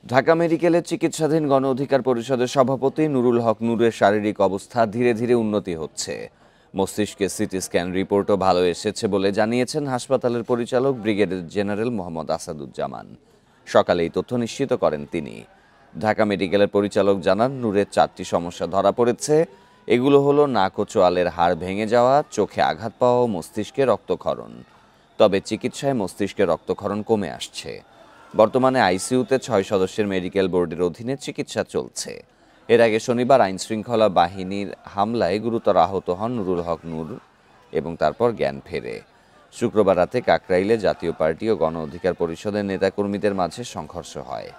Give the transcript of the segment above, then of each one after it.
ঢাকা মেডিকেলের চিকিৎসাধীন গণ অধিকার পরিষদের সভাপতি নুরুল হক নূরের শারীরিক অবস্থা ধীরে ধীরে উন্নতি হচ্ছে। মস্তিষ্কে সিটি স্ক্যান রিপোর্টও ভালো এসেছে বলে জানিয়েছেন হাসপাতালের পরিচালক ব্রিগেডিয়ার জেনারেল মোহাম্মদ আসাদুজ্জামান। সকালে এই তথ্য নিশ্চিত করেন তিনি। ঢাকা মেডিকেলের পরিচালক জানান, নূরের 4টি সমস্যা ধরা পড়েছে। এগুলো হলো নাক ও চোয়ালের হাড় ভেঙে যাওয়া, চোখে আঘাত পাওয়া ও মস্তিষ্কে রক্তক্ষরণ। তবে চিকিৎসায় মস্তিষ্কে রক্তক্ষরণ কমে আসছে। বর্তমানে আইসিইউতে 6 সদস্যের মেডিকেল বোর্ডের অধীনে চিকিৎসা চলছে। এর আগে শনিবার আইনশৃঙ্খলা বাহিনীর হামলায় গুরুতর আহত হন নুরুল হক নূর এবং তারপর জ্ঞান ফেরে। শুক্রবার রাতে কাকরাইলে জাতীয় পার্টি ও গণ অধিকার পরিষদের নেতাকর্মীদের মাঝে সংঘর্ষ হয়।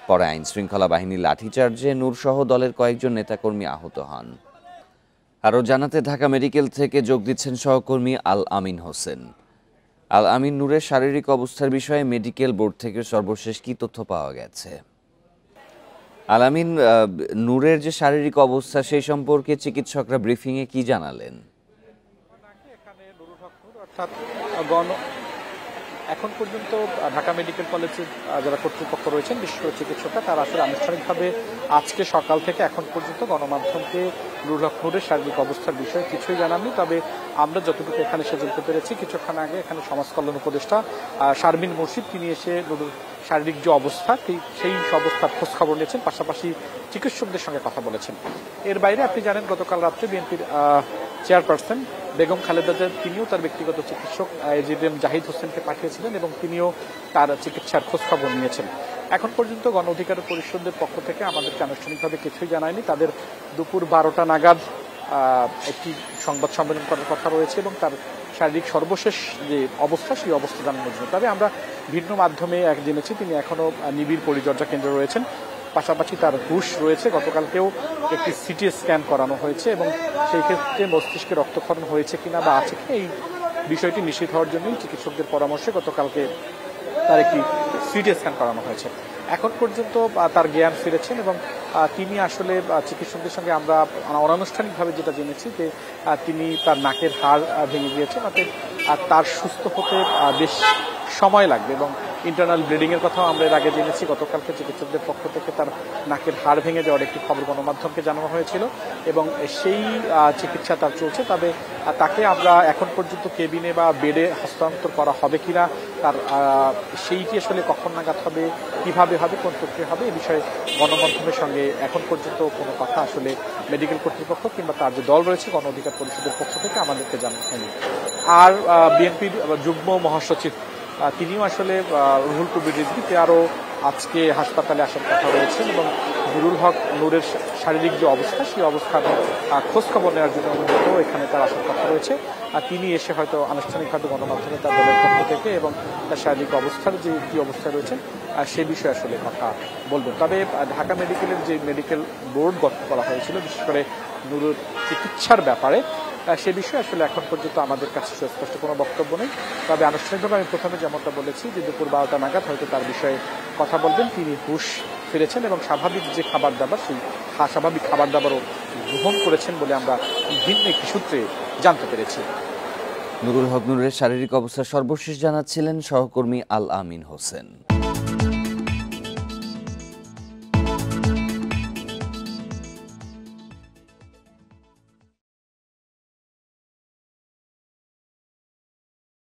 পরে আইনশৃঙ্খলা বাহিনীর লাঠিচার্জে নূরসহ দলের কয়েকজন নেতাকর্মী আহত হন। আরও জানাতে ঢাকা মেডিকেল থেকে যোগ দিচ্ছেন সহকর্মী আল আমিন হোসেন। আল আমিন, নূরের শারীরিক অবস্থার বিষয়ে মেডিকেল বোর্ড থেকে সর্বশেষ কি তথ্য পাওয়া গেছে? আল আমিন, নূরের যে শারীরিক অবস্থা সেই সম্পর্কে চিকিৎসকরা ব্রিফিংয়ে কি জানালেন? এখন পর্যন্ত ঢাকা মেডিকেল কলেজের যারা কর্তৃপক্ষ রয়েছেন, বিশেষ করে চিকিৎসকরা, তারা আসলে আনুষ্ঠানিকভাবে আজকে সকাল থেকে এখন পর্যন্ত গণমাধ্যমকে নুরুল হক নূরের শারীরিক অবস্থার বিষয়ে কিছুই জানাননি। তবে আমরা যতটুকু এখানে এসে জানতে পেরেছি, কিছুক্ষণ আগে এখানে সমাজ কল্যাণ উপদেষ্টা শারমিন মুর্শিদ, তিনি এসে নুরুল শারীরিক যে অবস্থা সেই অবস্থার খোঁজ খবর নিয়েছেন, পাশাপাশি চিকিৎসকদের সঙ্গে কথা বলেছেন। এর বাইরে আপনি জানেন, গতকাল রাত্রে বিএনপির চেয়ারপারসন বেগম খালেদা জিয়া, তিনিও তার ব্যক্তিগত চিকিৎসক এজিএম জাহিদ হোসেনকে পাঠিয়েছিলেন এবং তিনিও তার চিকিৎসার খোঁজ খবর নিয়েছেন। এখন পর্যন্ত গণ অধিকার পরিষদের পক্ষ থেকে আমাদেরকে আনুষ্ঠানিকভাবে কিছুই জানায়নি। তাদের দুপুর 12টা নাগাদ একটি সংবাদ সম্মেলন করার কথা রয়েছে এবং তার শারীরিক সর্বশেষ যে অবস্থা সেই অবস্থা জানানোর জন্য। তবে আমরা ভিন্ন মাধ্যমে জেনেছি তিনি এখনো নিবিড় পরিচর্যা কেন্দ্রে রয়েছেন, পাশাপাশি তার হুঁশ রয়েছে। গতকালকেও একটি সিটি স্ক্যান করানো হয়েছে এবং সেই ক্ষেত্রে মস্তিষ্কে রক্তক্ষরণ হয়েছে কিনা বা আছে কিনা এই বিষয়টি নিশ্চিত হওয়ার জন্যই চিকিৎসকদের পরামর্শে গতকালকে তার একটি সিটি স্ক্যান করানো হয়েছে। এখন পর্যন্ত তার জ্ঞান ফিরেছেন এবং তিনি আসলে চিকিৎসকদের সঙ্গে আমরা অনানুষ্ঠানিকভাবে যেটা জেনেছি যে তিনি তার নাকের হাড় ভেঙে গিয়েছেন, অর্থাৎ তার সুস্থ হতে বেশ সময় লাগবে এবং ইন্টারনাল ব্লিডিং এর কথাও আমরা এর আগে জেনেছি। গতকালকে চিকিৎসকদের পক্ষ থেকে তার নাকের হাড় ভেঙে যাওয়ার একটি খবর গণমাধ্যমকে জানানো হয়েছিল এবং সেই চিকিৎসা তার চলছে। তবে তাকে আমরা এখন পর্যন্ত কেবিনে বা বেডে হস্তান্তর করা হবে কিনা, তার সেইটি আসলে কখন নাগাদ হবে, কিভাবে হবে, কোন প্রক্রিয়া হবে, এই বিষয়ে গণমাধ্যমের সঙ্গে এখন পর্যন্ত কোনো কথা আসলে মেডিকেল কর্তৃপক্ষ কিংবা তার যে দল রয়েছে গণ অধিকার পরিষদের পক্ষ থেকে আমাদেরকে জানানো হয়নি। আর বিএনপির যুগ্ম মহাসচিব তিনিও আসলে রুহুল কবির রিজভী আরও আজকে হাসপাতালে আসার কথা রয়েছেন এবং নুরুল হক নূরের শারীরিক যে অবস্থা সেই অবস্থার খোঁজ খবর নেওয়ার জন্য এখানে তার আসার কথা রয়েছে। আর তিনি এসে হয়তো আনুষ্ঠানিকভাবে গণমাধ্যমে তার দলের পক্ষ থেকে এবং তার শারীরিক অবস্থার যে কি অবস্থা রয়েছেন সে বিষয়ে আসলে কথা বলবেন। তবে ঢাকা মেডিকেলের যে মেডিকেল বোর্ড গঠন করা হয়েছিল বিশেষ করে নুরুর চিকিৎসার ব্যাপারে, সে বিষয়ে আসলে এখন পর্যন্ত আমাদের কাছে সুস্পষ্ট কোনো বক্তব্য নেই। তবে আনুষ্ঠানিকভাবে আমি প্রথমে যেমনটা বলেছি যে দুপুর 12টা নাগাদ হয়তো তার বিষয়ে কথা বলবেন। তিনি হুঁশ ফিরেছেন এবং স্বাভাবিক যে খাবার দাবার সেই স্বাভাবিক খাবার দাবারও গ্রহণ করেছেন বলে আমরা ভিন্ন একটি সূত্রে জানতে পেরেছি। নুরুল হক নূরের শারীরিক অবস্থা সর্বশেষ জানাচ্ছিলেন সহকর্মী আল আমিন হোসেন।